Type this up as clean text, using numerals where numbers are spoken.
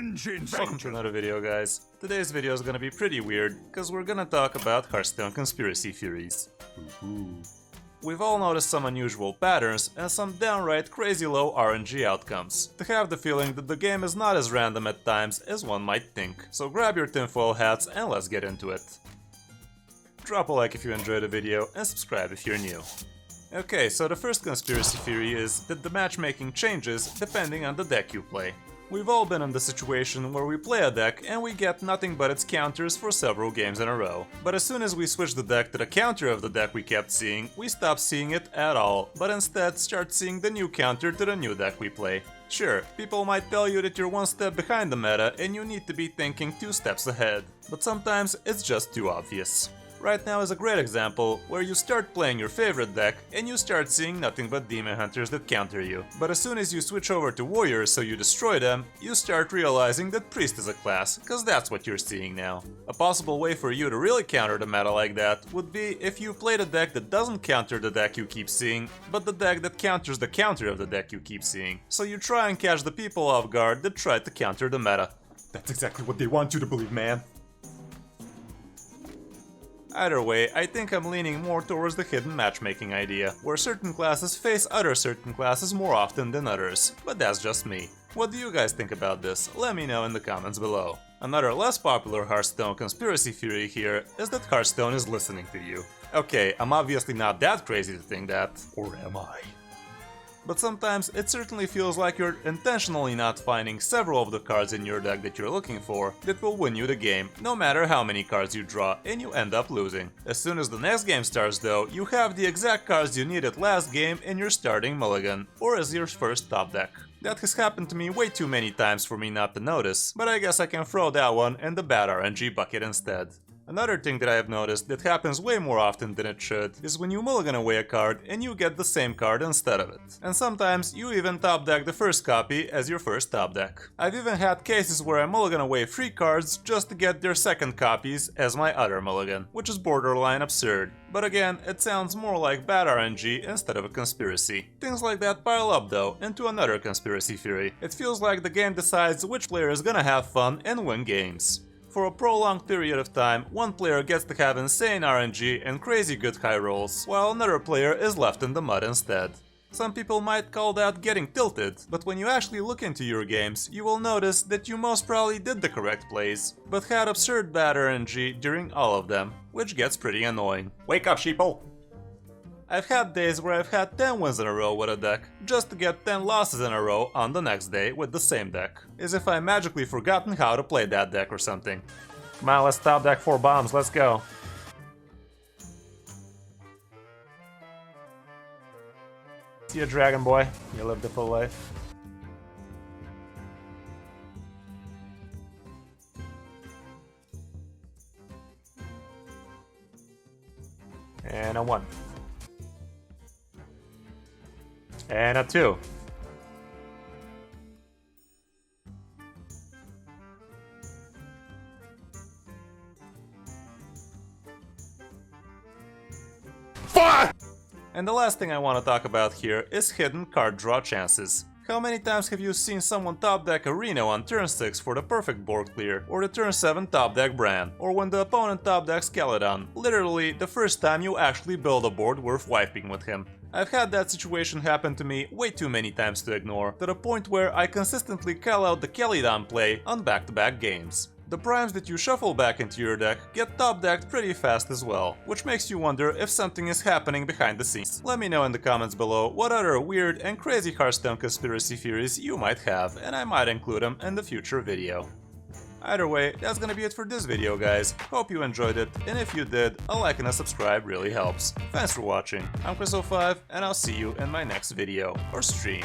Welcome to another video, guys. Today's video is gonna be pretty weird, because we're gonna talk about Hearthstone conspiracy theories. We've all noticed some unusual patterns and some downright crazy low RNG outcomes. To have the feeling that the game is not as random at times as one might think. So grab your tinfoil hats and let's get into it. Drop a like if you enjoyed the video and subscribe if you're new. Okay, so the first conspiracy theory is that the matchmaking changes depending on the deck you play. We've all been in the situation where we play a deck and we get nothing but its counters for several games in a row. But as soon as we switch the deck to the counter of the deck we kept seeing, we stop seeing it at all, but instead start seeing the new counter to the new deck we play. Sure, people might tell you that you're one step behind the meta and you need to be thinking 2 steps ahead, but sometimes it's just too obvious. Right now is a great example where you start playing your favorite deck and you start seeing nothing but demon hunters that counter you. But as soon as you switch over to warriors so you destroy them, you start realizing that priest is a class, cause that's what you're seeing now. A possible way for you to really counter the meta like that would be if you played a deck that doesn't counter the deck you keep seeing, but the deck that counters the counter of the deck you keep seeing. So you try and catch the people off guard that try to counter the meta. That's exactly what they want you to believe, man. Either way, I think I'm leaning more towards the hidden matchmaking idea, where certain classes face other certain classes more often than others, but that's just me. What do you guys think about this? Let me know in the comments below. Another less popular Hearthstone conspiracy theory here is that Hearthstone is listening to you. Okay, I'm obviously not that crazy to think that, or am I? But sometimes it certainly feels like you're intentionally not finding several of the cards in your deck that you're looking for that will win you the game, no matter how many cards you draw, and you end up losing. As soon as the next game starts though, you have the exact cards you needed last game in your starting mulligan, or as your first top deck. That has happened to me way too many times for me not to notice, but I guess I can throw that one in the bad RNG bucket instead. Another thing that I have noticed that happens way more often than it should is when you mulligan away a card and you get the same card instead of it. And sometimes you even top deck the first copy as your first top deck. I've even had cases where I mulligan away 3 cards just to get their second copies as my other mulligan, which is borderline absurd. But again, it sounds more like bad RNG instead of a conspiracy. Things like that pile up though into another conspiracy theory. It feels like the game decides which player is gonna have fun and win games. For a prolonged period of time, one player gets to have insane RNG and crazy good high rolls, while another player is left in the mud instead. Some people might call that getting tilted, but when you actually look into your games, you will notice that you most probably did the correct plays, but had absurd bad RNG during all of them, which gets pretty annoying. Wake up, sheeple! I've had days where I've had 10 wins in a row with a deck, just to get 10 losses in a row on the next day with the same deck. As if I magically forgotten how to play that deck or something. Come on, let's top deck 4 bombs, let's go. See you, Dragon Boy. You lived a full life. And a 1. And a 2. Fuck! And the last thing I want to talk about here is hidden card draw chances. How many times have you seen someone top deck a Reno on turn 6 for the perfect board clear, or the turn 7 top deck Bran, or when the opponent top decks Caledon, literally the first time you actually build a board worth wiping with him? I've had that situation happen to me way too many times to ignore, to the point where I consistently call out the Caledon play on back-to-back games. The primes that you shuffle back into your deck get top decked pretty fast as well, which makes you wonder if something is happening behind the scenes. Let me know in the comments below what other weird and crazy Hearthstone conspiracy theories you might have, and I might include them in the future video. Either way, that's gonna be it for this video, guys. Hope you enjoyed it, and if you did, a like and a subscribe really helps. Thanks for watching. I'm Chris05, and I'll see you in my next video or stream.